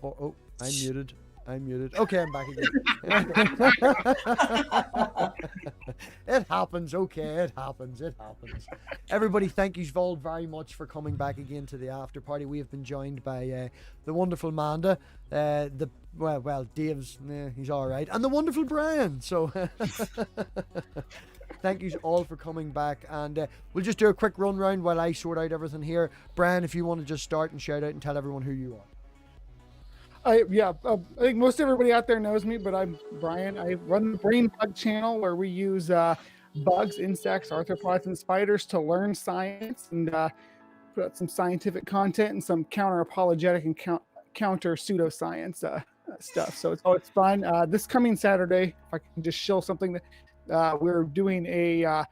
Oh, I'm muted. Okay, I'm back again. It happens. Okay, it happens. Everybody, thank you all very much for coming back again to the after party. We have been joined by the wonderful Manda, well, Dave's, he's all right, and the wonderful Brian. So, thank you all for coming back, and we'll just do a quick run round while I sort out everything here. Brian, if you want to just start and shout out and tell everyone who you are. I think most everybody out there knows me, but I'm Brian. I run the Brainbug channel where we use bugs, insects, arthropods, and spiders to learn science and put out some scientific content and some counter-apologetic and counter pseudoscience stuff. So it's fun. This coming Saturday, if I can just show something, that we're doing a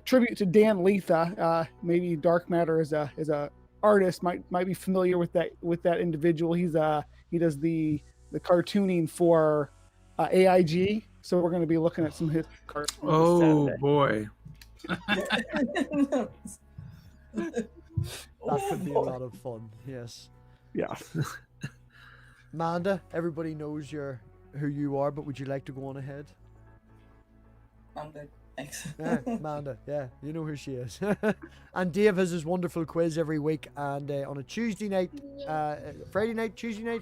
tribute to Dan Letha. Maybe Darkmatter is a artist might be familiar with that individual. He does the cartooning for AIG, so we're going to be looking at some of his cartoons. Oh boy, that could be a lot of fun. Yes. Yeah. Manda, everybody knows who you are, but would you like to go on ahead? I'm good. Thanks. Yeah, Manda, yeah, you know who she is. And Dave has his wonderful quiz every week, and on a Tuesday night, Friday night, Tuesday night?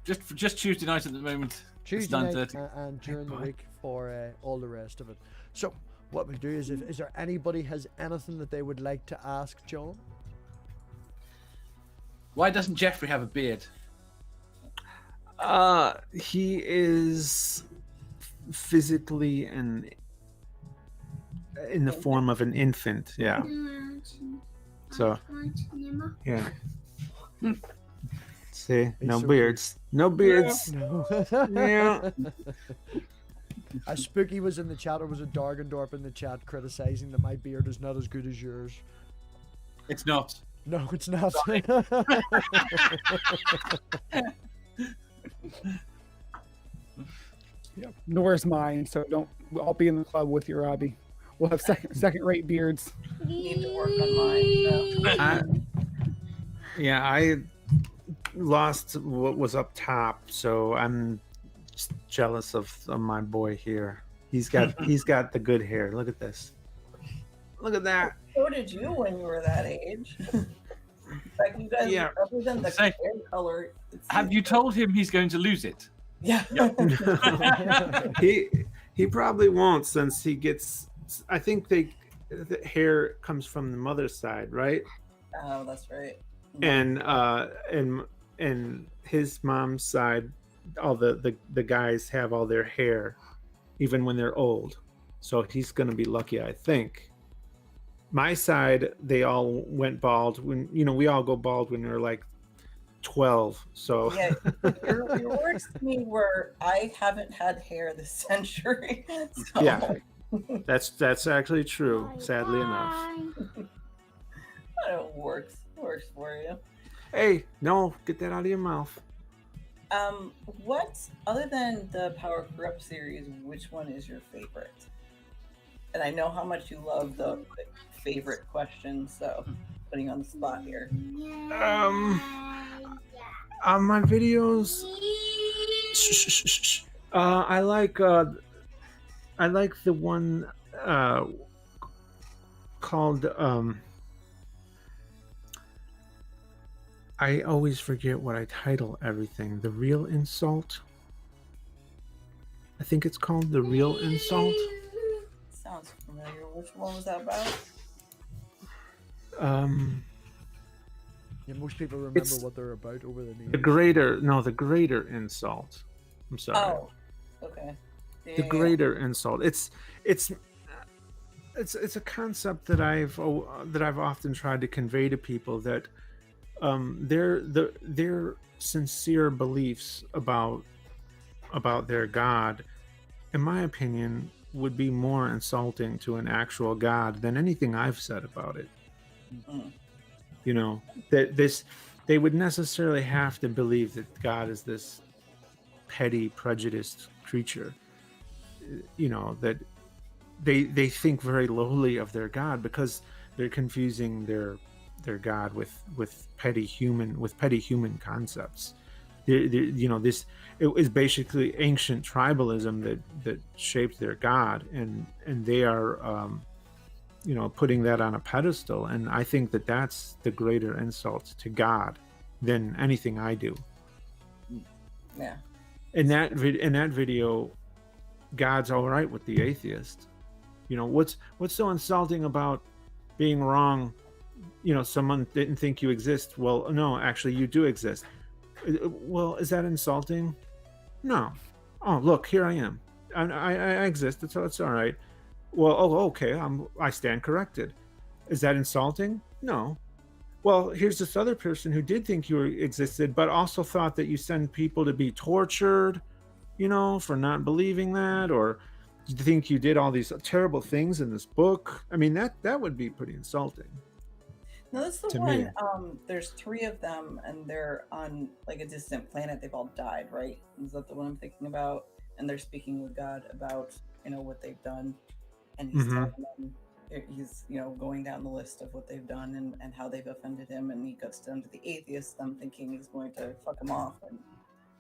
Just Tuesday night at the moment. Tuesday night and during the week for all the rest of it. So what we'll do is, is there anybody has anything that they would like to ask John? Why doesn't Jeffrey have a beard? He is physically and in the form of an infant, yeah. So, yeah. See, no beards. No beards. No. Yeah. A Spooky was in the chat, or was it Dargendorp in the chat, criticizing that my beard is not as good as yours? It's not. No, it's not. Yeah, nor is mine. So I'll be in the club with you, Robbie. We'll have second-rate beards. Need to work on mine. I lost what was up top, so I'm just jealous of my boy here. He's got the good hair. Look at this. Look at that. So did you when you were that age. Like you guys represent the hair color. Have you told him he's going to lose it? Yeah. He probably won't, since he gets. I think the hair comes from the mother's side, right? Oh, that's right. And his mom's side, all the guys have all their hair, even when they're old. So he's gonna be lucky, I think. My side, they all went bald when we all go bald when we're like 12. So yeah, your words to me were, I haven't had hair this century. So. Yeah, that's actually true. Sadly enough. It works for you. Hey, no, get that out of your mouth. What, other than the Power Corrupt series, which one is your favorite? And I know how much you love the favorite question, so putting you on the spot here. On my videos, I like the one called I always forget what I title everything. The Real Insult. I think it's called The Real Insult. Sounds familiar. Which one was that about? Yeah, most people remember what they're about over the name. The Greater Insult. I'm sorry. Oh, okay. Yeah, the Greater Insult. It's a concept that I've often tried to convey to people, that their sincere beliefs about their God, in my opinion, would be more insulting to an actual God than anything I've said about it. Mm-hmm. That they would necessarily have to believe that God is this petty, prejudiced creature. That they think very lowly of their God, because they're confusing their their God with petty human concepts. You know, this it was basically ancient tribalism that shaped their God, and they are you know, putting that on a pedestal. And I think that that's the greater insult to God than anything I do. Yeah. In that video, God's all right with the atheist. You know, what's so insulting about being wrong? You know, someone didn't think you exist. Well, no, actually you do exist. Well, is that insulting? No. Oh, look, here I am. I exist. It's all right. Well, oh, okay. I stand corrected. Is that insulting? No. Well, here's this other person who did think you existed, but also thought that you send people to be tortured, you know, for not believing that, or you think you did all these terrible things in this book. I mean, that would be pretty insulting. No, that's the to one. me. There's 3 of them, and they're on like a distant planet. They've all died, right? Is that the one I'm thinking about? And they're speaking with God about, you know, what they've done, and he's telling them, he's, you know, going down the list of what they've done and how they've offended him, and he gets down to the atheist. I'm thinking he's going to fuck him off, and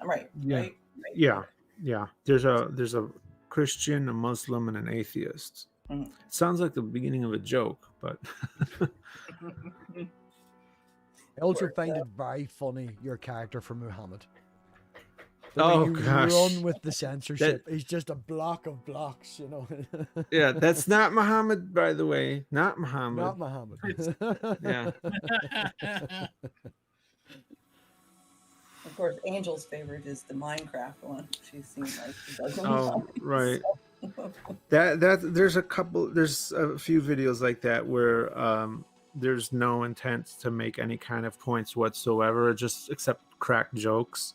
I'm right. Yeah. Right? Yeah. There's a Christian, a Muslim, and an atheist. Mhm. Sounds like the beginning of a joke, but I also find it very funny, your character for Muhammad. The way you run with the censorship. He's just a block of blocks, you know. yeah, that's not Muhammad, by the way. Not Muhammad. Not Muhammad. Yeah. Of course, Angel's favorite is the Minecraft one. She seems like she doesn't. Oh, right. There's a few videos like that where there's no intent to make any kind of points whatsoever, just except crack jokes.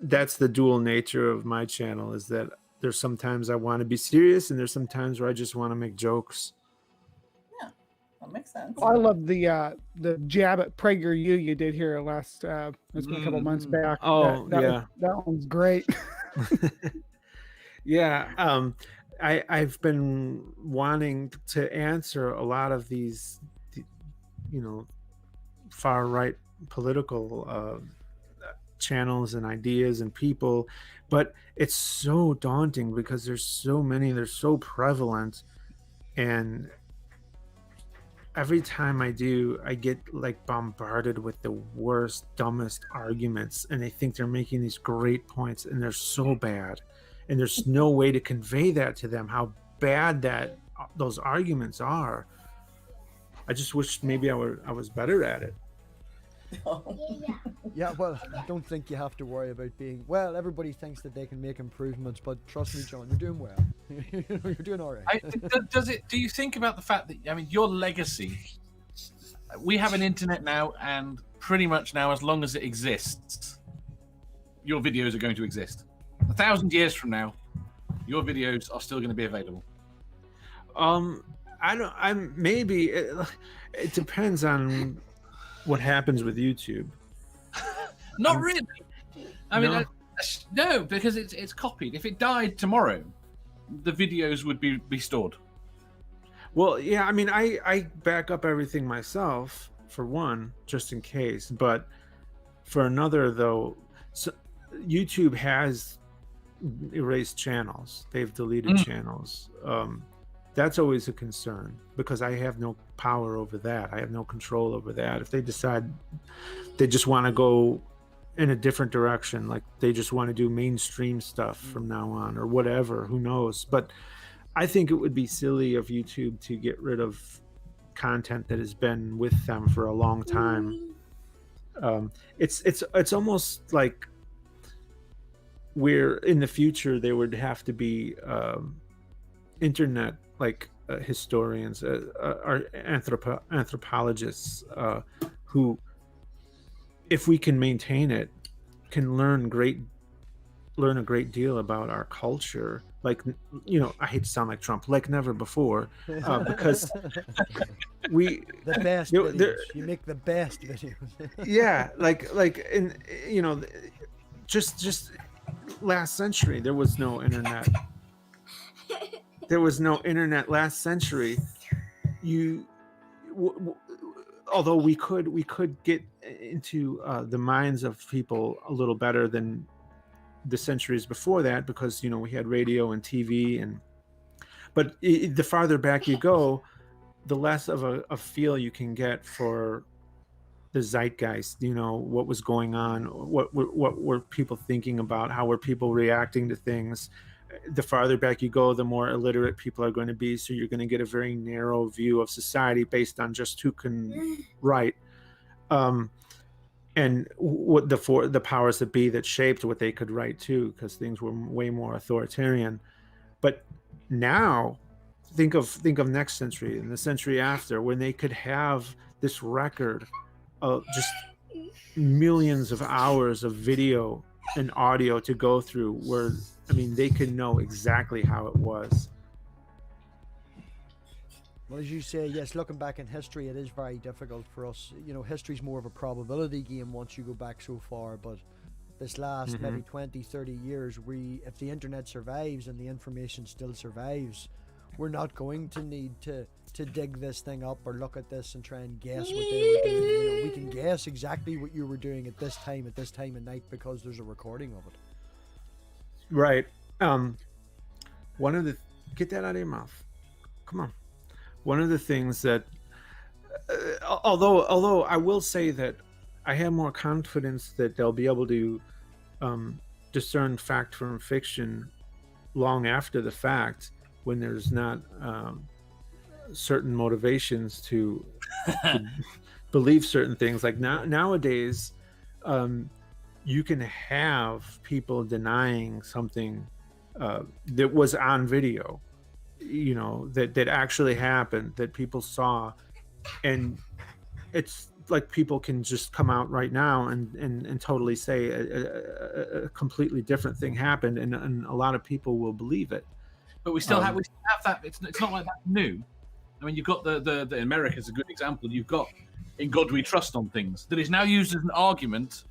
That's the dual nature of my channel, is that there's sometimes I want to be serious and there's sometimes where I just want to make jokes. Yeah, that makes sense. I love the jab at PragerU you did here last. It's been a couple months back. Oh, yeah. That one's great. Yeah, I've been wanting to answer a lot of these, you know, far right political channels and ideas and people, but it's so daunting because there's so many, they're so prevalent, and every time I do, I get like bombarded with the worst, dumbest arguments, and they think they're making these great points, and they're so bad, and there's no way to convey that to them, how bad those arguments are. I just wish maybe I was better at it. Yeah, well, I don't think you have to worry about being, well, everybody thinks that they can make improvements, but trust me, John, you're doing well. You're doing all right. Do you think about the fact that, I mean, your legacy, we have an internet now, and pretty much now, as long as it exists, your videos are going to exist. 1,000 years from now, your videos are still going to be available. Maybe it depends on what happens with YouTube. Not really. I mean, no, because it's copied. If it died tomorrow, the videos would be stored. Well, yeah, I mean, I back up everything myself, for one, just in case. But for another, though, so YouTube has erased channels. They've deleted channels. That's always a concern because I have no power over that. I have no control over that. If they decide they just want to go in a different direction, like they just want to do mainstream stuff from now on or whatever, who knows? But I think it would be silly of YouTube to get rid of content that has been with them for a long time. It's almost like where in the future there would have to be internet historians, anthropologists who, if we can maintain it, can learn a great deal about our culture. Like, you know, I hate to sound like Trump, like never before, because the best videos. You make the best videos. Yeah, like in, you know, just last century there was no internet. There was no internet last century. although we could get into the minds of people a little better than the centuries before that, because we had radio and TV, but the farther back you go, the less of a feel you can get for the zeitgeist. What was going on, what were people thinking about, how were people reacting to things. The farther back you go, the more illiterate people are going to be, so you're going to get a very narrow view of society based on just who can write, and what the powers that be that shaped what they could write too, because things were way more authoritarian. But now think of next century and the century after, when they could have this record of just millions of hours of video and audio to go through, where they could know exactly how it was. Well, as you say, yes, looking back in history, it is very difficult for us. History's more of a probability game once you go back so far, but this last maybe 20, 30 years, if the internet survives and the information still survives, we're not going to need to dig this thing up or look at this and try and guess what they were doing. We can guess exactly what you were doing at this time of night, because there's a recording of it. Right. Get that out of your mouth. Come on. One of the things that, although I will say that I have more confidence that they'll be able to discern fact from fiction long after the fact, when there's not certain motivations to believe certain things. Like nowadays, you can have people denying something that was on video, that actually happened, that people saw, and it's like people can just come out right now and totally say a completely different thing happened, and a lot of people will believe it. But we still have that. It's not like that's new. You've got the America's a good example. You've got "In God We Trust" on things that is now used as an argument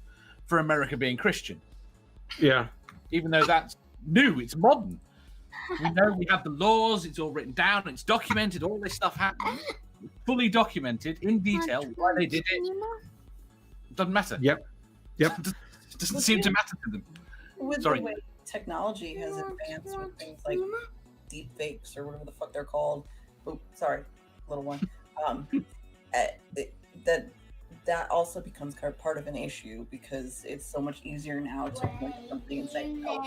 for America being Christian. Yeah. Even though that's new, it's modern. We know we have the laws, it's all written down, it's documented, all this stuff happened. Fully documented, in detail, why they did it. Doesn't matter. Yep. It doesn't seem to matter to them. With the way technology has advanced with things like deep fakes or whatever the fuck they're called. Oh, sorry, little one. That also becomes part of an issue, because it's so much easier now to point something and say no,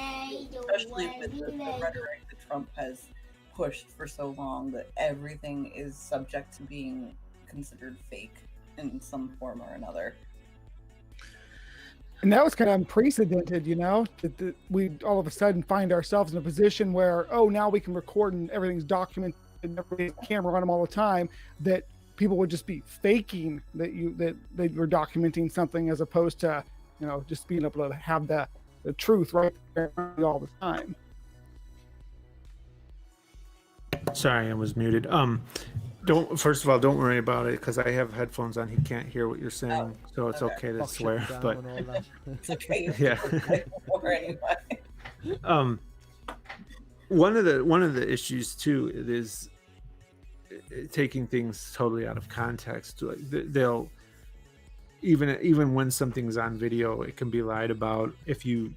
especially with the rhetoric that Trump has pushed for so long, that everything is subject to being considered fake in some form or another. And that was kind of unprecedented, that we all of a sudden find ourselves in a position where, now we can record and everything's documented and everybody's camera on them all the time, that people would just be faking that they were documenting something, as opposed to, just being able to have the truth right there all the time. Sorry, I was muted. First of all, don't worry about it, because I have headphones on. He can't hear what you're saying, so it's okay to swear. But It's okay. Yeah. Anyway. One of the issues too is taking things totally out of context. They'll even when something's on video, it can be lied about if you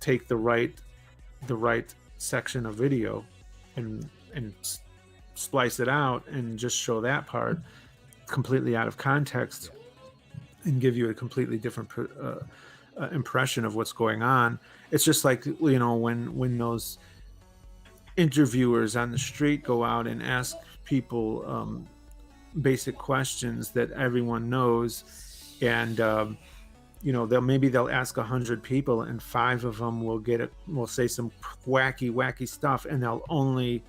take the right section of video and splice it out and just show that part completely out of context and give you a completely different impression of what's going on. It's just like, when those interviewers on the street go out and ask people basic questions that everyone knows, and they'll ask 100 people, and 5 of them will say some wacky stuff, and they'll only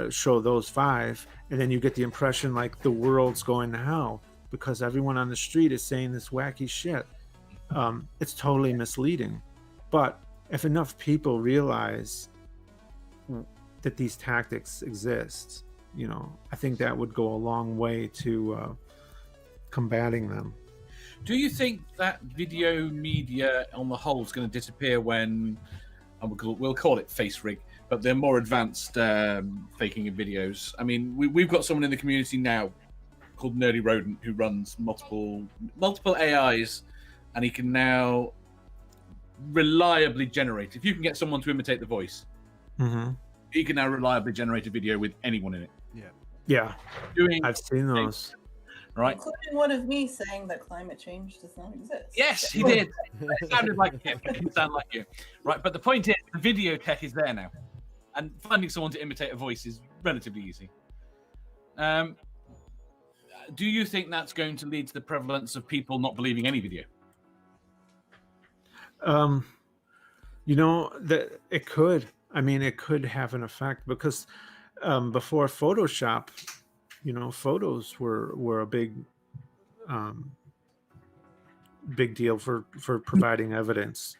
show those 5, and then you get the impression like the world's going to hell because everyone on the street is saying this wacky shit. It's totally misleading. But if enough people realize that these tactics exist, I think that would go a long way to combating them. Do you think that video media on the whole is going to disappear when, we'll call it face rig, but they're more advanced faking of videos? I mean, we've got someone in the community now called Nerdy Rodent who runs multiple AIs, and he can now reliably generate. If you can get someone to imitate the voice, he can now reliably generate a video with anyone in it. Yeah, Doing I've seen those. Right, including one of me saying that climate change does not exist. yes, he did. It sounded like him. It didn't sound like you. Right, but the point is, the video tech is there now, and finding someone to imitate a voice is relatively easy. Do you think that's going to lead to the prevalence of people not believing any video? You know, that it could. I mean, it could have an effect because before Photoshop, you know, photos were a big deal for providing evidence,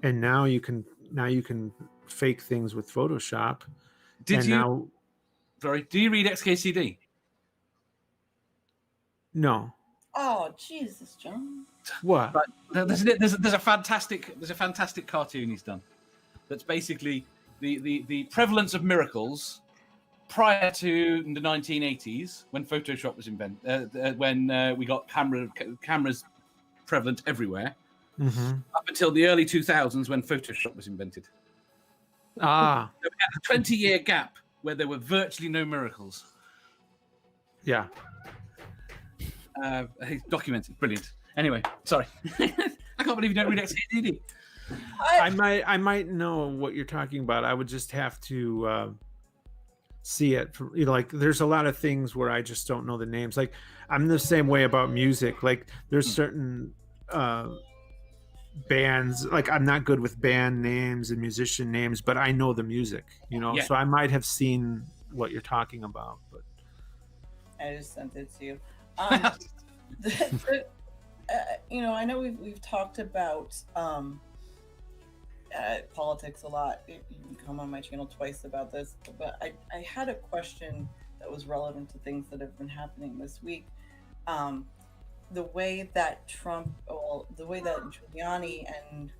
and now you can fake things with Photoshop. Do you read XKCD? No. Oh Jesus, John. What? But there's a fantastic cartoon he's done. That's basically the prevalence of miracles prior to the 1980s, when Photoshop was invented, when we got cameras prevalent everywhere, up until the early 2000s when Photoshop was invented. So we had a 20-year gap where there were virtually no miracles. Yeah. It's documented. Brilliant. Anyway, sorry. I can't believe you don't read XKCD. I might know what you're talking about. I would just have to see it. You know, like there's a lot of things where I just don't know the names. Like I'm the same way about music. Like there's certain bands. Like I'm not good with band names and musician names, but I know the music. You know, so I might have seen what you're talking about. But I just sent it to you. You know, I know we've talked about politics a lot. You can come on my channel twice about this, but I had a question that was relevant to things that have been happening this week. The way that the way that Giuliani and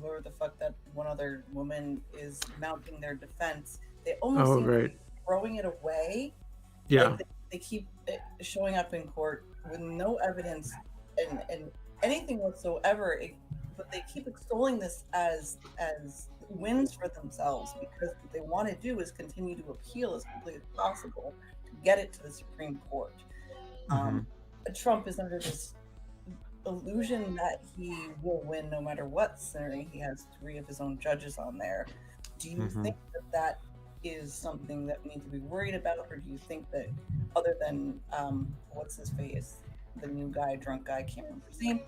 whoever the fuck that one other woman is mounting their defense, they almost seem to be throwing it away. Yeah. Like they keep showing up in court with no evidence and anything whatsoever, but they keep extolling this as wins for themselves, because what they want to do is continue to appeal as quickly as possible to get it to the Supreme Court. Trump is under this illusion that he will win no matter what, considering he has 3 of his own judges on there. Do you think that is something that we need to be worried about, or do you think that other than what's his face, the new guy, drunk guy, can't remember his name,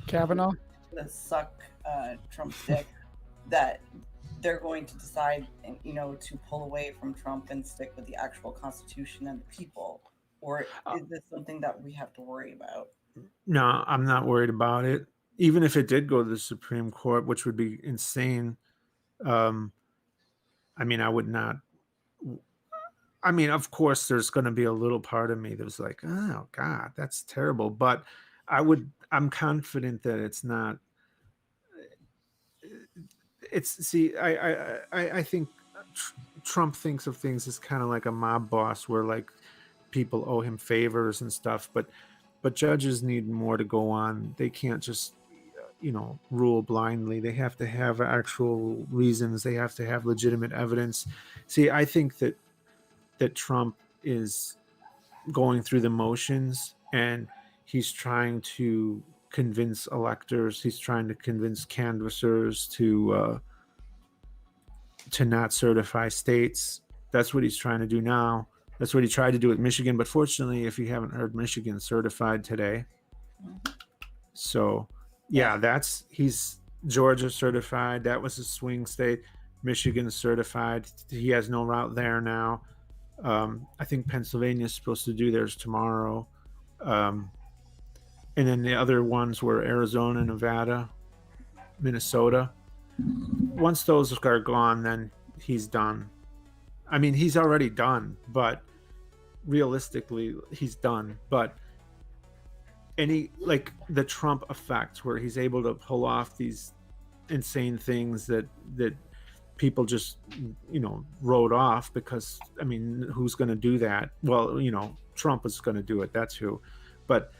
Kavanaugh, that suck Trump's dick, that they're going to decide, you know, to pull away from Trump and stick with the actual Constitution and the people, or is this something that we have to worry about? No, I'm not worried about it. Even if it did go to the Supreme Court, which would be insane. I mean, I would not. I mean, of course, there's going to be a little part of me that was like, oh, God, that's terrible. But I'm confident that it's not. I think Trump thinks of things as kind of like a mob boss where like people owe him favors and stuff. But judges need more to go on. They can't just, you know, rule blindly. They have to have actual reasons. They have to have legitimate evidence. See, I think that Trump is going through the motions, and he's trying to convince electors. He's trying to convince canvassers to not certify states. That's what he's trying to do now. That's what he tried to do with Michigan. But fortunately, if you haven't heard, Michigan certified today. So yeah, he's Georgia certified. That was a swing state. Michigan certified. He has no route there now. I think Pennsylvania is supposed to do theirs tomorrow. And then the other ones were Arizona, Nevada, Minnesota. Once those are gone, then he's done. I mean, he's already done, but realistically, he's done. But like the Trump effect, where he's able to pull off these insane things that people just, you know, wrote off, because I mean, who's going to do that? Well, you know, Trump was going to do it. That's who. But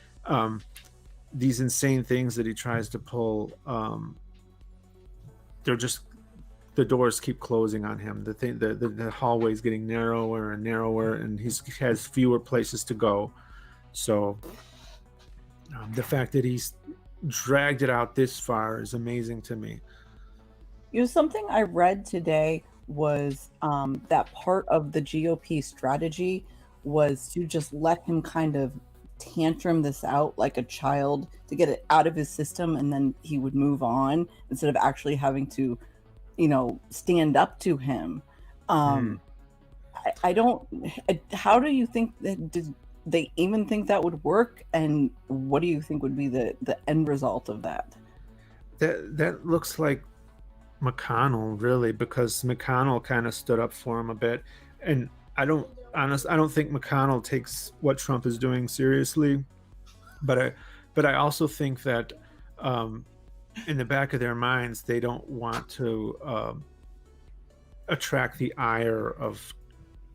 these insane things that he tries to pull, they're just, the doors keep closing on him. The hallway's getting narrower and narrower, and he has fewer places to go. So the fact that he's dragged it out this far is amazing to me. You know, something I read today was that part of the GOP strategy was to just let him kind of tantrum this out like a child to get it out of his system, and then he would move on instead of actually having to, you know, stand up to him. I don't. How do you think that? Did they even think that would work? And what do you think would be the end result of that? That looks like McConnell, really, because McConnell kind of stood up for him a bit, and I don't think McConnell takes what Trump is doing seriously, but I also think that in the back of their minds they don't want to attract the ire of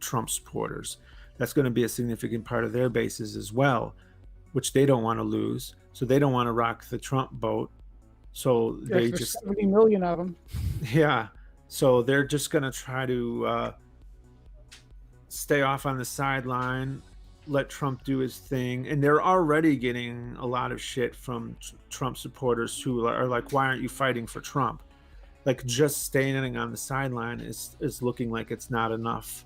Trump supporters. That's going to be a significant part of their bases as well, which they don't want to lose. So they don't want to rock the Trump boat. So they There's just 70 million of them. Yeah. So they're just going to try to stay off on the sideline, let Trump do his thing. And they're already getting a lot of shit from Trump supporters who are like, why aren't you fighting for Trump? Like, just standing on the sideline is looking like it's not enough.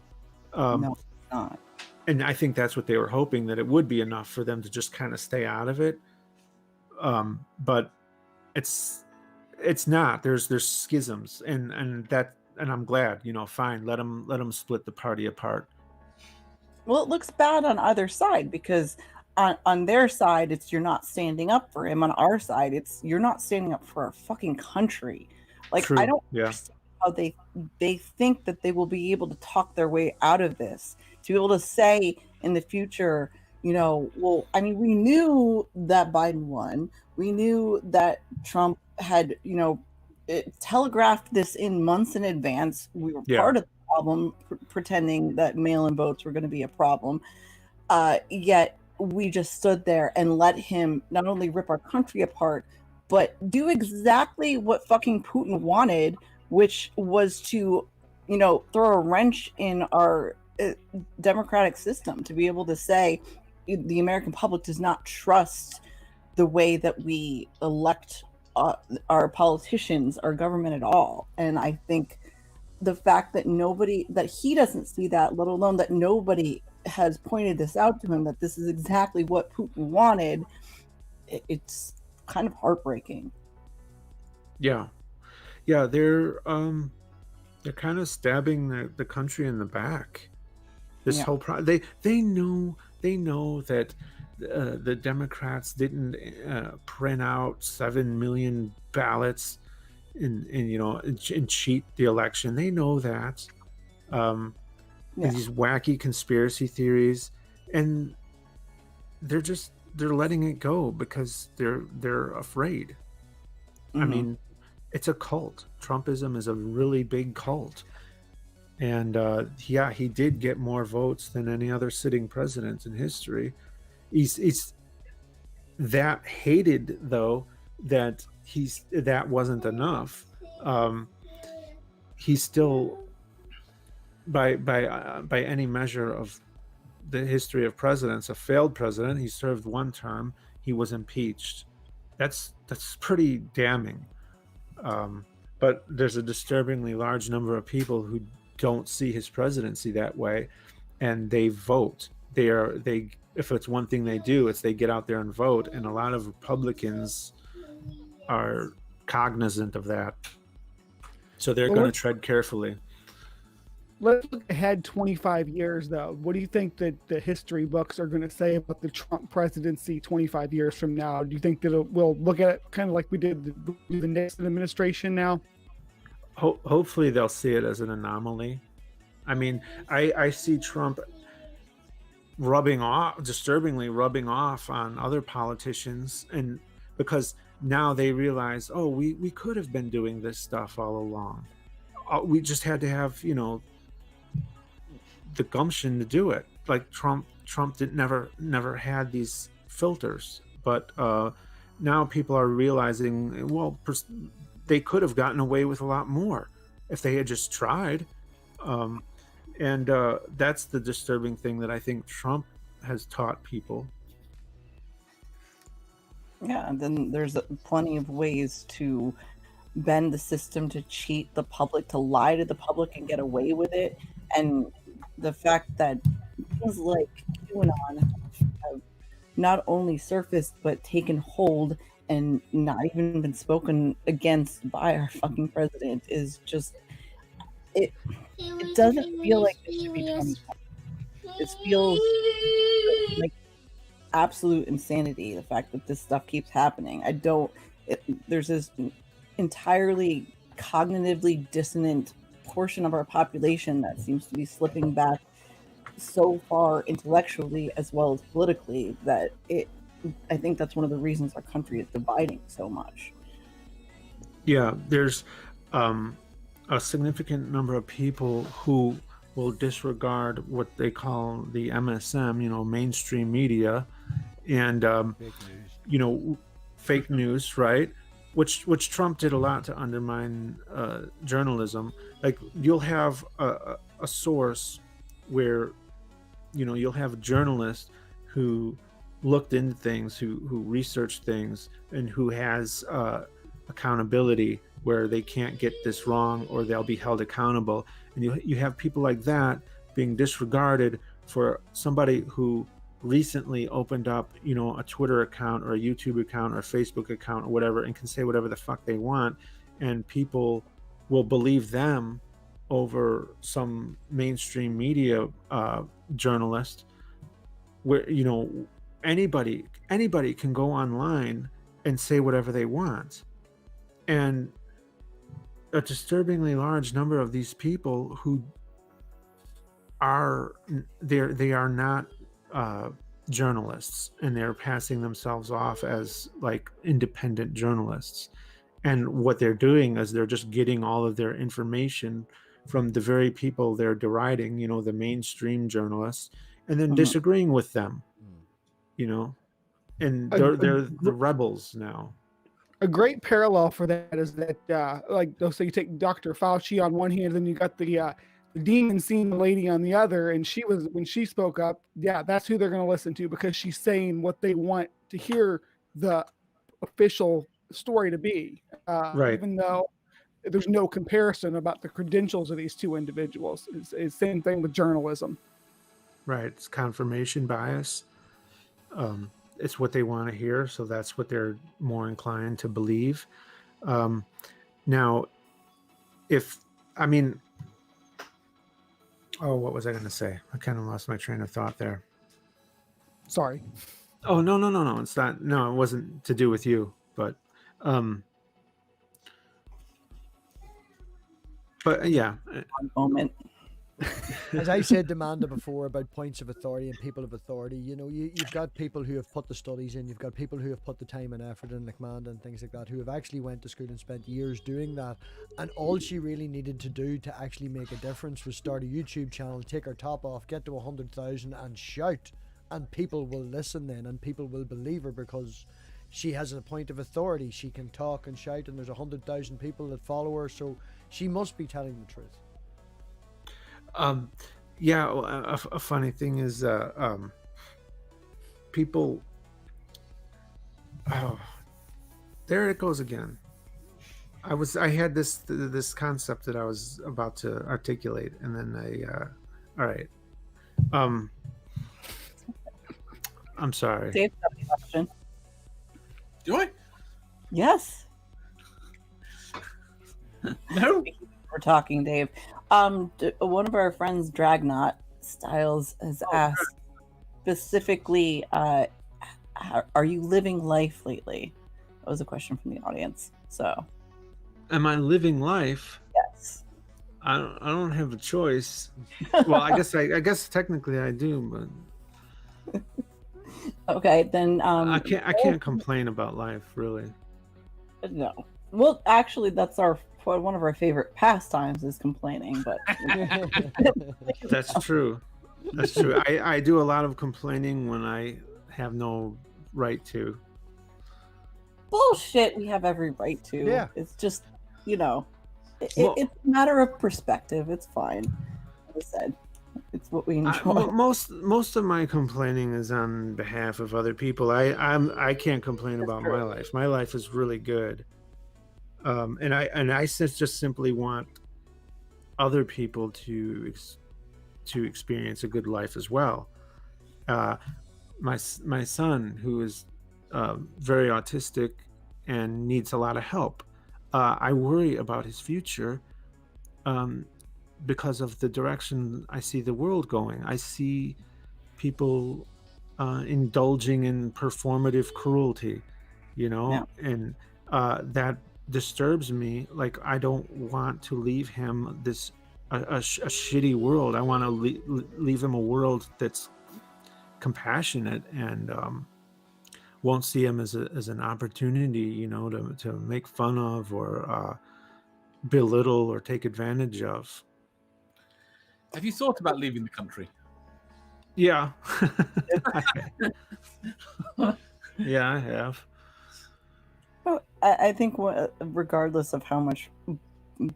No, it's not. And I think that's what they were hoping, that it would be enough for them to just kind of stay out of it. But it's not. There's schisms, and I'm glad, you know, fine, let them split the party apart. Well, it looks bad on either side, because on their side it's you're not standing up for him. On our side it's you're not standing up for our fucking country. Like, True. I don't Yeah. understand how they think that they will be able to talk their way out of this, to be able to say in the future, you know, well, I mean, we knew that Biden won. We knew that Trump had, you know, telegraphed this in months in advance. We were part of the problem, pretending that mail-in votes were going to be a problem. Yet we just stood there and let him not only rip our country apart, but do exactly what fucking Putin wanted, which was to, you know, throw a wrench in our democratic system, to be able to say the American public does not trust the way that we elect our politicians, our government at all. And I think the fact that he doesn't see that, let alone that nobody has pointed this out to him, that this is exactly what Putin wanted, it's kind of heartbreaking. Yeah, they're kind of stabbing the country in the back. This whole they know that the Democrats didn't print out 7 million ballots and cheat the election. They know that. And these wacky conspiracy theories, and they're letting it go because they're afraid. I mean, it's a cult. Trumpism is a really big cult. And he did get more votes than any other sitting president in history. He's that hated, though, that that wasn't enough. He's still, by any measure of the history of presidents, a failed president. He served one term. He was impeached. That's pretty damning. But there's a disturbingly large number of people who don't see his presidency that way, and they vote. If it's one thing they do, it's they get out there and vote, and a lot of Republicans are cognizant of that, so they're going to tread carefully. Let's look ahead 25 years, though. What do you think that the history books are going to say about the Trump presidency 25 years from now? Do you think that we'll look at it kind of like we did the Nixon administration now? Hopefully they'll see it as an anomaly. I mean, I see Trump disturbingly rubbing off on other politicians, and because now they realize, oh, we could have been doing this stuff all along. We just had to have, the gumption to do it. like Trump didn't never had these filters, but now people are realizing, well, they could have gotten away with a lot more if they had just tried. And that's the disturbing thing that I think Trump has taught people. Yeah, and then there's plenty of ways to bend the system, to cheat the public, to lie to the public and get away with it. And the fact that things like QAnon have not only surfaced but taken hold and not even been spoken against by our fucking president is just it doesn't feel like it should be 2020. It feels like absolute insanity, the fact that this stuff keeps happening. There's this entirely cognitively dissonant portion of our population that seems to be slipping back so far intellectually as well as politically that I think that's one of the reasons our country is dividing so much. Yeah, there's a significant number of people who will disregard what they call the MSM, mainstream media, and fake news, right? Which Trump did a lot to undermine journalism. Like, you'll have a source where you'll have a journalist who looked into things, who researched things, and who has accountability where they can't get this wrong or they'll be held accountable. And you have people like that being disregarded for somebody who recently opened up, a Twitter account or a YouTube account or a Facebook account or whatever, and can say whatever the fuck they want, and people will believe them over some mainstream media journalist, where anybody can go online and say whatever they want. And a disturbingly large number of these people who are they are not journalists, and they're passing themselves off as like independent journalists. And what they're doing is they're just getting all of their information from the very people they're deriding, the mainstream journalists, and then disagreeing with them, and they're the rebels now. A great parallel for that is that, so you take Dr. Fauci on one hand, then you got the demon scene lady on the other, and when she spoke up, that's who they're going to listen to, because she's saying what they want to hear the official story to be, right? Even though there's no comparison about the credentials of these two individuals. It's same thing with journalism, right? It's confirmation bias. It's what they want to hear, so that's what they're more inclined to believe. Now, what was I going to say? I kind of lost my train of thought there. Sorry. Oh, no. It's not. No, it wasn't to do with you, but yeah. One moment. As I said to Amanda before about points of authority and people of authority, you've got people who have put the studies in, you've got people who have put the time and effort in, like Amanda and things like that, who have actually went to school and spent years doing that. And all she really needed to do to actually make a difference was start a YouTube channel, take her top off, get to 100,000 and shout. And people will listen then, and people will believe her because she has a point of authority. She can talk and shout, and there's 100,000 people that follow her, so she must be telling the truth. A funny thing is, people. Oh, there it goes again. I had this concept that I was about to articulate, and then all right. I'm sorry. Dave, have a question. Do I? Yes. No. We're talking, Dave. One of our friends, Dragknot Styles, has asked specifically, are you living life lately? That was a question from the audience. So, am I living life? Yes. I don't have a choice. Well, I guess technically I do, but okay, then I can't complain about life, really. No. Well, actually, that's one of our favorite pastimes is complaining, but that's true. That's true. I do a lot of complaining when I have no right to. Bullshit. We have every right to. Yeah. It's just, you know, Well- it's a matter of perspective. It's fine. Like I said, it's what we enjoy. Most of my complaining is on behalf of other people. I can't complain about my life. My life is really good. And I just simply want other people to experience a good life as well. My son, who is very autistic and needs a lot of help, I worry about his future because of the direction I see the world going. I see people indulging in performative cruelty, and that disturbs me. Like, I don't want to leave him a shitty world. I want to leave him a world that's compassionate and won't see him as an opportunity, to make fun of or belittle or take advantage of. Have you thought about leaving the country? Yeah. Yeah, I have. Well, I think regardless of how much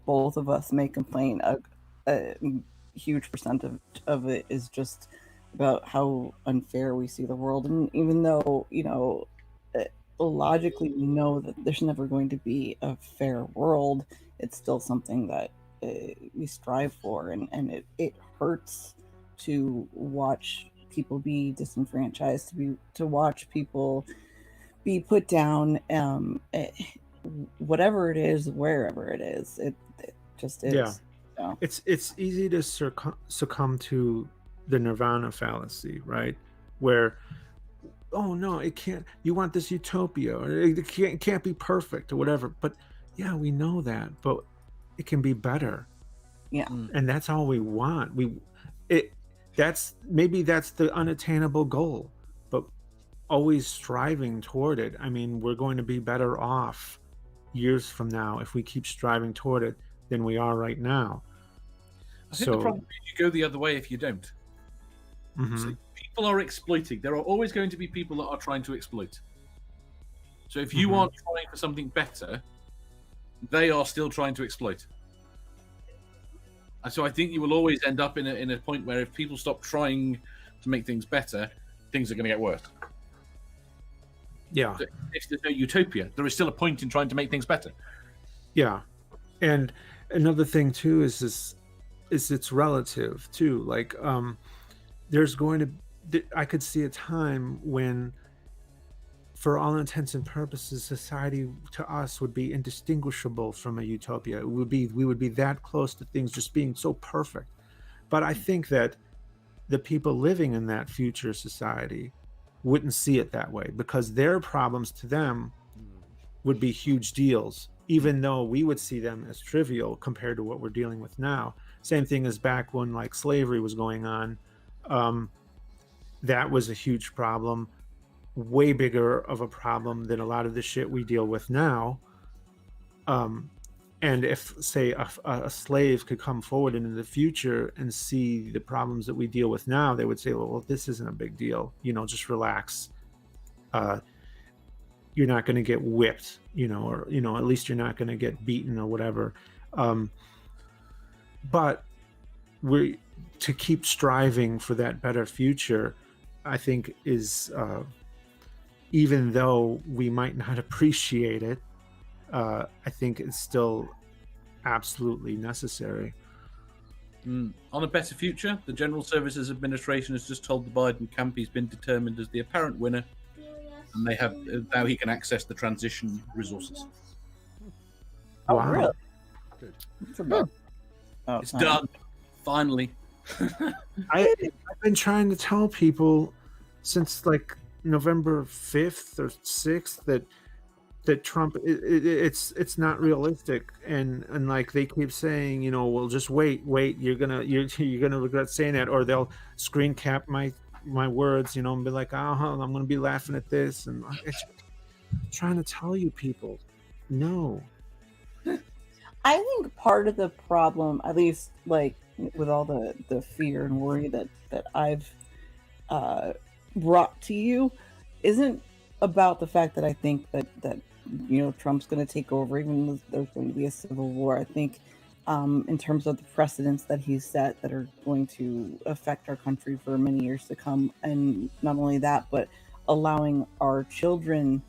both of us may complain, a huge percentage of it is just about how unfair we see the world. And even though, logically we know that there's never going to be a fair world, it's still something that we strive for. And it hurts to watch people be disenfranchised, to watch people be put down, whatever it is, wherever it is, it just is. Yeah. So. It's easy to succumb to the nirvana fallacy, right? Where, oh no, it can't. You want this utopia, or it can't be perfect, or whatever. But yeah, we know that, but it can be better. Yeah, and that's all we want. That's the unattainable goal, but always striving toward it. I mean, we're going to be better off years from now if we keep striving toward it than we are right now. I think the problem is you go the other way if you don't. Mm-hmm. So people are exploiting. There are always going to be people that are trying to exploit. So if you aren't trying for something better, they are still trying to exploit. And so I think you will always end up in a point where if people stop trying to make things better, things are going to get worse. Yeah. So if there's no utopia, there is still a point in trying to make things better. Yeah. And another thing too is it's relative too. Like there's going to I could see a time when, for all intents and purposes, society to us would be indistinguishable from a utopia. We would be that close to things just being so perfect. But I think that the people living in that future society wouldn't see it that way, because their problems to them would be huge deals, even though we would see them as trivial compared to what we're dealing with now. Same thing as back when like slavery was going on. That was a huge problem, way bigger of a problem than a lot of the shit we deal with now. And if, say, a slave could come forward into the future and see the problems that we deal with now, they would say, well, this isn't a big deal. Just relax. You're not going to get whipped, or, at least you're not going to get beaten or whatever. But to keep striving for that better future, I think is, even though we might not appreciate it, I think it's still absolutely necessary. On a better future, the General Services Administration has just told the Biden camp he's been determined as the apparent winner, and they have now he can access the transition resources. Oh, Wow. really? Good. It's done, finally. I've been trying to tell people since like November 5th or 6th that Trump it's not realistic, and like they keep saying, well, just wait, you're gonna regret saying that, or they'll screen cap my words, and be like, I'm gonna be laughing at this, and it's trying to tell you people, no. I think part of the problem, at least like with all the fear and worry that I've brought to you isn't about the fact that I think that Trump's going to take over, even though there's going to be a civil war. I think in terms of the precedents that he's set that are going to affect our country for many years to come, and not only that, but allowing our children,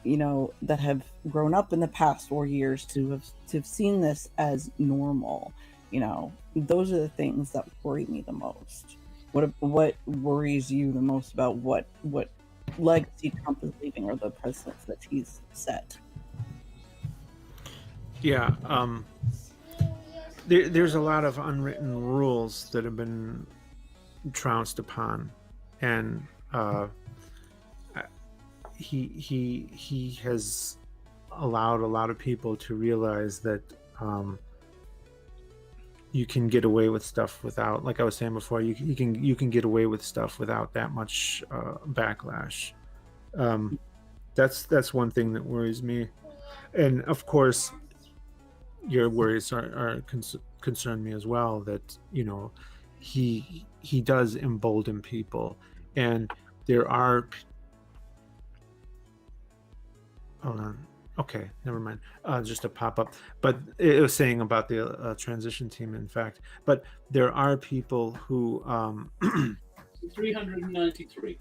that have grown up in the past 4 years to have seen this as normal. Those are the things that worry me the most. What worries you the most about what legacy Trump is leaving, or the precedents that he's set? Yeah, there's a lot of unwritten rules that have been trounced upon, and he has allowed a lot of people to realize that you can get away with stuff without, like I was saying before, you can get away with stuff without that much backlash. That's one thing that worries me, and of course your worries are concern me as well, that he does embolden people, and there are hold on. Okay, never mind. Just a pop-up. But it was saying about the transition team, in fact. But there are people who 393.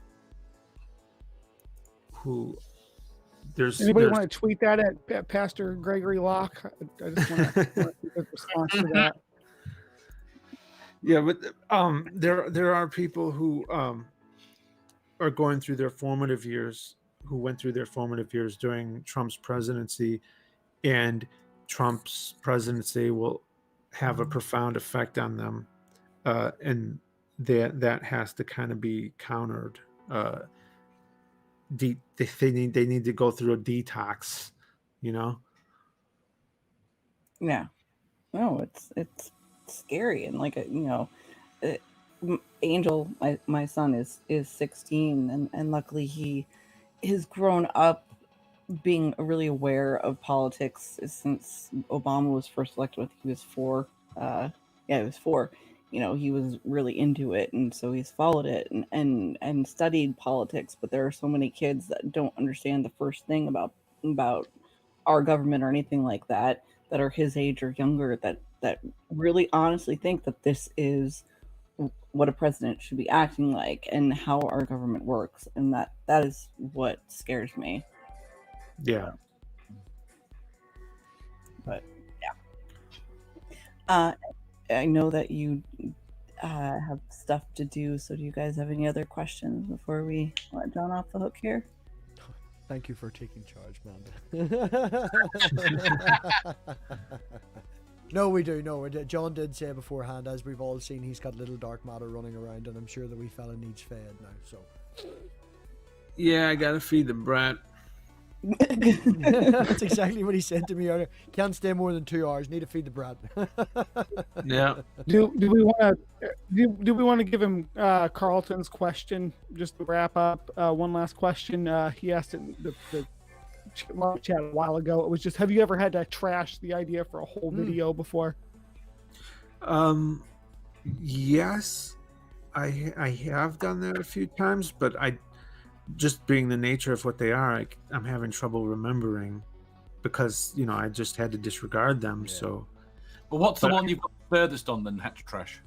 Who anybody want to tweet that at Pastor Gregory Locke? I just want to respond to that. Yeah, but there are people who are going through their formative years, who went through their formative years during Trump's presidency, and Trump's presidency will have a profound effect on them, and that has to kind of be countered. They need to go through a detox, Yeah. No, it's scary, and Angel, my son is 16, and luckily he has grown up being really aware of politics since Obama was first elected. I think he was 4. He was 4. He was really into it, and so he's followed it and studied politics. But there are so many kids that don't understand the first thing about our government or anything like that are his age or younger, that really honestly think that this is what a president should be acting like and how our government works, and that is what scares me. Yeah. But yeah, I know that you have stuff to do, so do you guys have any other questions before we let John off the hook here? Thank you for taking charge, Manda. No, we do. No, John did say beforehand, as we've all seen, he's got little Darkmatter running around, and I'm sure the wee fella needs fed now. So, yeah, I gotta feed the brat. That's exactly what he said to me earlier. Can't stay more than 2 hours. Need to feed the brat. Yeah. Do we want to give him Carlton's question just to wrap up? One last question. He asked it in the live chat a while ago. It was just, have you ever had to trash the idea for a whole video before? Yes, I have done that a few times, but just being the nature of what they are, I'm having trouble remembering, because I just had to disregard them. Yeah. So, well, what's the one you've got furthest on then had to trash?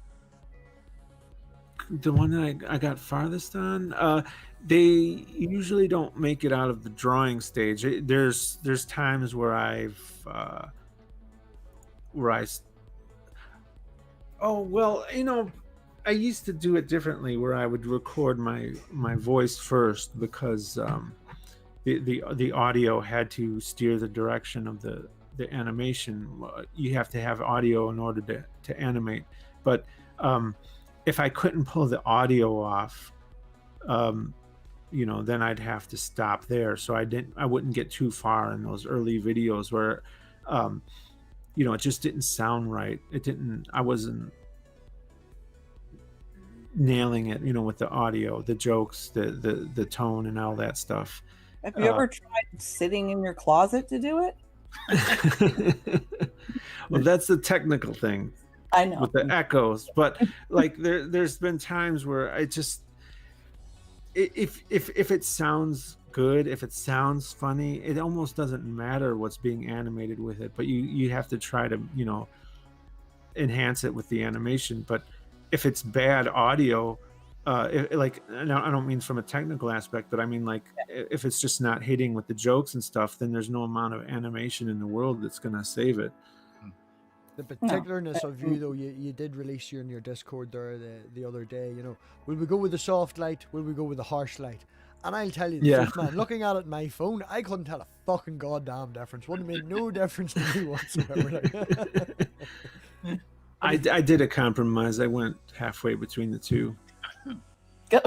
The one that I got farthest on, they usually don't make it out of the drawing stage. There's times where I used to do it differently, where I would record my voice first, because the audio had to steer the direction of the animation. You have to have audio in order to animate, but if I couldn't pull the audio off, then I'd have to stop there. So I wouldn't get too far in those early videos where it just didn't sound right. I wasn't nailing it, with the audio, the jokes, the tone, and all that stuff. Have you ever tried sitting in your closet to do it? Well, that's the technical thing. I know. with the echoes. But like there's been times where I just if it sounds good, if it sounds funny, it almost doesn't matter what's being animated with it. But you have to try to, you know, enhance it with the animation. But if it's bad audio, like, now I don't mean from a technical aspect, but I mean like if it's just not hitting with the jokes and stuff, then there's no amount of animation in the world that's gonna save it. The particularness of you, though, you did release in your Discord there the other day, you know, will we go with the soft light, will we go with the harsh light? And I'll tell you the truth, man, looking at it on my phone, I couldn't tell a fucking goddamn difference. Wouldn't have made no difference to me whatsoever. I did a compromise. I went halfway between the two. Go.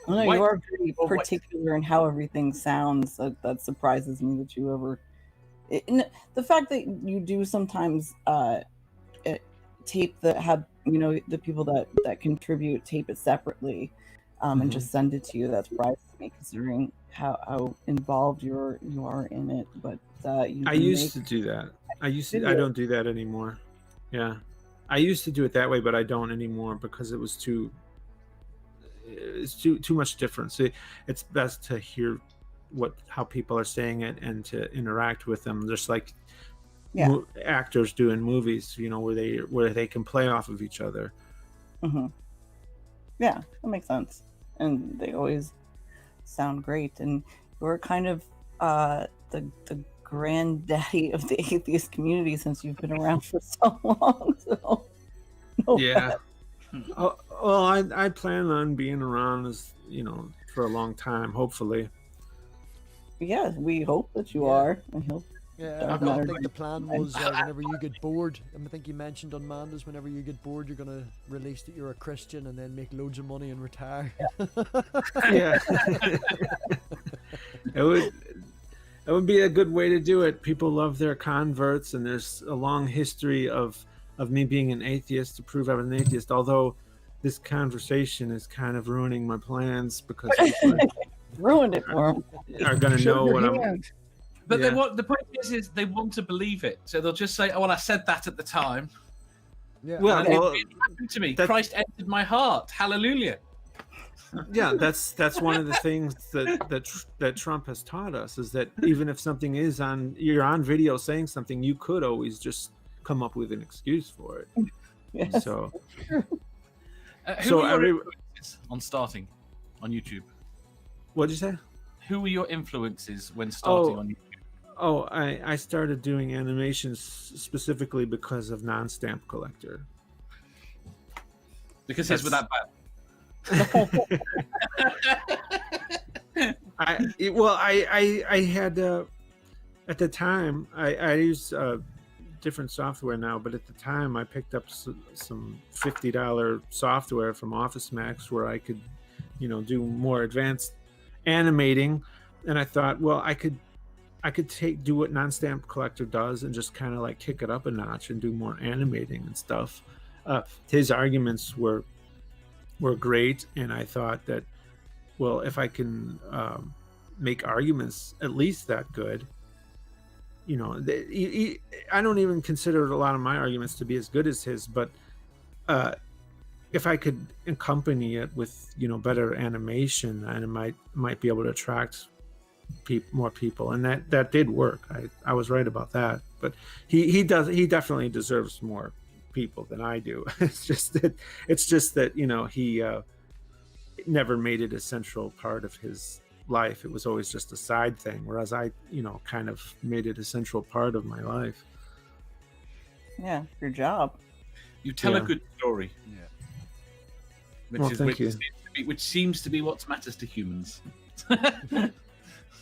No, you are very particular in how everything sounds. That surprises me that you ever. The fact that you do sometimes tape that have, you know, the people that contribute tape it separately and just send it to you, that surprises me considering how involved you are in it. But I used to do that. I don't do that anymore. Yeah, I used to do it that way, but I don't anymore because it was too much difference. It's best to hear how people are saying it and to interact with them, just like actors do in movies, you know, where they can play off of each other. Yeah, that makes sense, and they always sound great. And you're kind of the granddaddy of the atheist community since you've been around for so long. So yeah. Well, I plan on being around, as you know, for a long time, hopefully. Yeah, we hope that you are. I hope. Yeah, I think the plan was whenever you get bored, I think you mentioned on Manda's, whenever you get bored, you're going to release that you're a Christian and then make loads of money and retire. Yeah. It would be a good way to do it. People love their converts, and there's a long history of me being an atheist to prove I'm an atheist, although this conversation is kind of ruining my plans because people ruined it for them. Are going to know what I'm... But the point is they want to believe it, so they'll just say, "Oh, well, I said that at the time." Yeah. Well, it happened to me. Christ entered my heart. Hallelujah. Yeah, that's one of the things that Trump has taught us, is that even if something you're on video saying something, you could always just come up with an excuse for it. Yes. So, who are your influences on starting on YouTube? What did you say? Who were your influences when starting on YouTube? Oh, I started doing animations specifically because of Non-Stamp Collector. Because his were that bad. I had at the time I use different software now, but at the time I picked up some $50 software from Office Max where I could, you know, do more advanced animating, and I thought, well, I could do what Non-Stamp Collector does and just kind of like kick it up a notch and do more animating and stuff. His arguments were great, and I thought that, well, if I can make arguments at least that good, you know, I don't even consider a lot of my arguments to be as good as his, but if I could accompany it with, you know, better animation, and it might be able to attract more people, and that did work. I was right about that. But he definitely deserves more people than I do. It's just that you know, he never made it a central part of his life. It was always just a side thing, whereas I, you know, kind of made it a central part of my life. Yeah, your job. You tell a good story. Yeah. Which seems to be what matters to humans.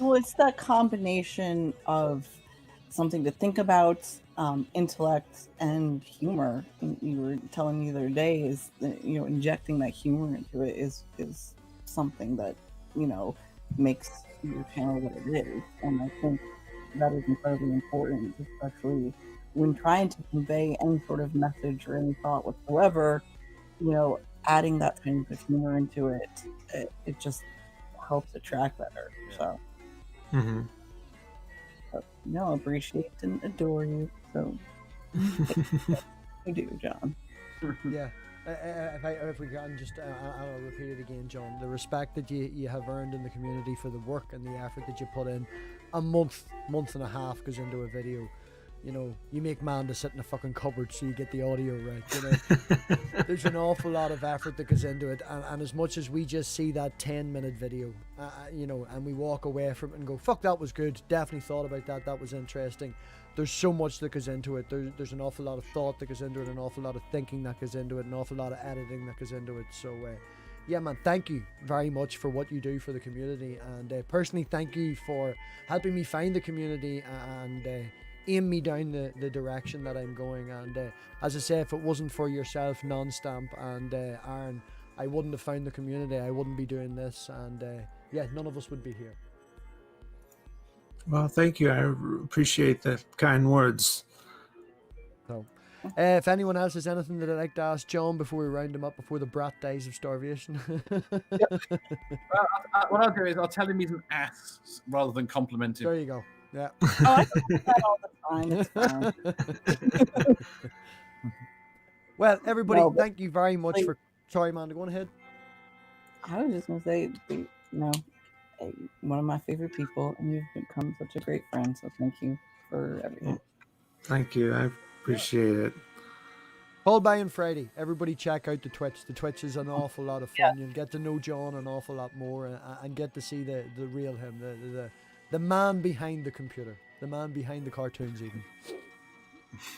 Well, it's that combination of something to think about, intellect, and humor. You were telling me the other day is that, you know, injecting that humor into it is something that, you know, makes your channel what it is. And I think that is incredibly important, especially when trying to convey any sort of message or any thought whatsoever. You know, adding that kind of humor into it, it just helps it track better. So, Mm-hmm. but, no, appreciate and adore you. So I do, John. Yeah. If we can just, I'll repeat it again, John. The respect that you have earned in the community for the work and the effort that you put in, a month and a half goes into a video. You know, you make Manda sit in a fucking cupboard so you get the audio right. You know, there's an awful lot of effort that goes into it, and as much as we just see that 10-minute video, you know, and we walk away from it and go, "Fuck, that was good. Definitely thought about that. That was interesting." There's so much that goes into it. There's an awful lot of thought that goes into it, an awful lot of thinking that goes into it, an awful lot of editing that goes into it. So, yeah, man, thank you very much for what you do for the community, and personally, thank you for helping me find the community and aim me down the direction that I'm going. And as I say, if it wasn't for yourself, Non-Stamp, and Aaron, I wouldn't have found the community. I wouldn't be doing this, and yeah, none of us would be here. Well, thank you. I appreciate the kind words. So, if anyone else has anything that they'd like to ask John before we round him up, before the brat dies of starvation. What I'll do is I'll tell him he's an ass rather than compliment him. There you go. Yeah. Oh, I do that all the time. It's fine. Well, everybody, No, but thank you very much for. Sorry, Amanda, go on ahead. I was just gonna say, you know, one of my favorite people, and you've become such a great friend. So thank you for everything. Thank you. I appreciate it. Paul Bay and Friday, everybody check out the Twitch. The Twitch is an awful lot of fun. Yeah. You'll get to know John an awful lot more, and get to see the real him, the man behind the computer, the man behind the cartoons even.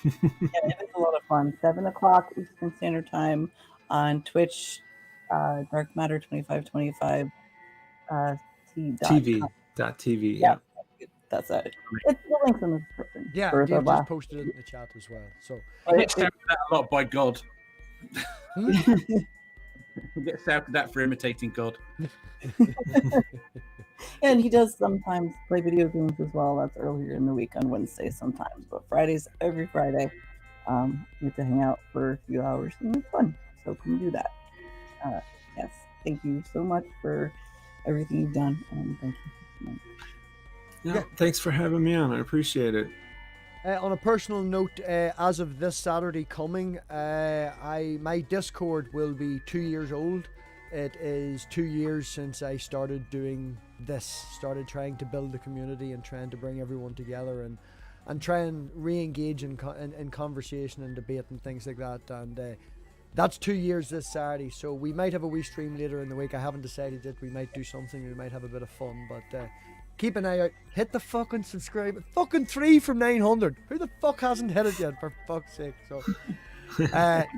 Yeah, it is a lot of fun. 7 o'clock Eastern Standard Time on Twitch, Darkmatter2525 TV.tv. Yeah, that's it. It's the links in the description. Yeah, for Dave the just posted it in the chat as well. So He gets shouted at a lot by God. He gets shouted at for imitating God. And he does sometimes play video games as well. That's earlier in the week on Wednesdays sometimes. But Fridays, every Friday, we get to hang out for a few hours and it's fun. So come do that. Yes, thank you so much for everything you've done. And thank you. Yeah, thanks for having me on. I appreciate it. on a personal note, as of this Saturday coming, my Discord will be 2 years old. It is 2 years since I started doing this, started trying to build the community and trying to bring everyone together and try and re-engage in conversation and debate and things like that. And that's 2 years this Saturday, so we might have a wee stream later in the week. I haven't decided yet. We might do something, we might have a bit of fun, but keep an eye out. Hit the fucking subscribe. Fucking 3 from 900. Who the fuck hasn't hit it yet, for fuck's sake? So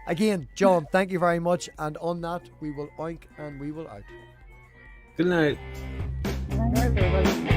again, John, thank you very much, and on that we will oink and we will out. Good night. Good night, everybody.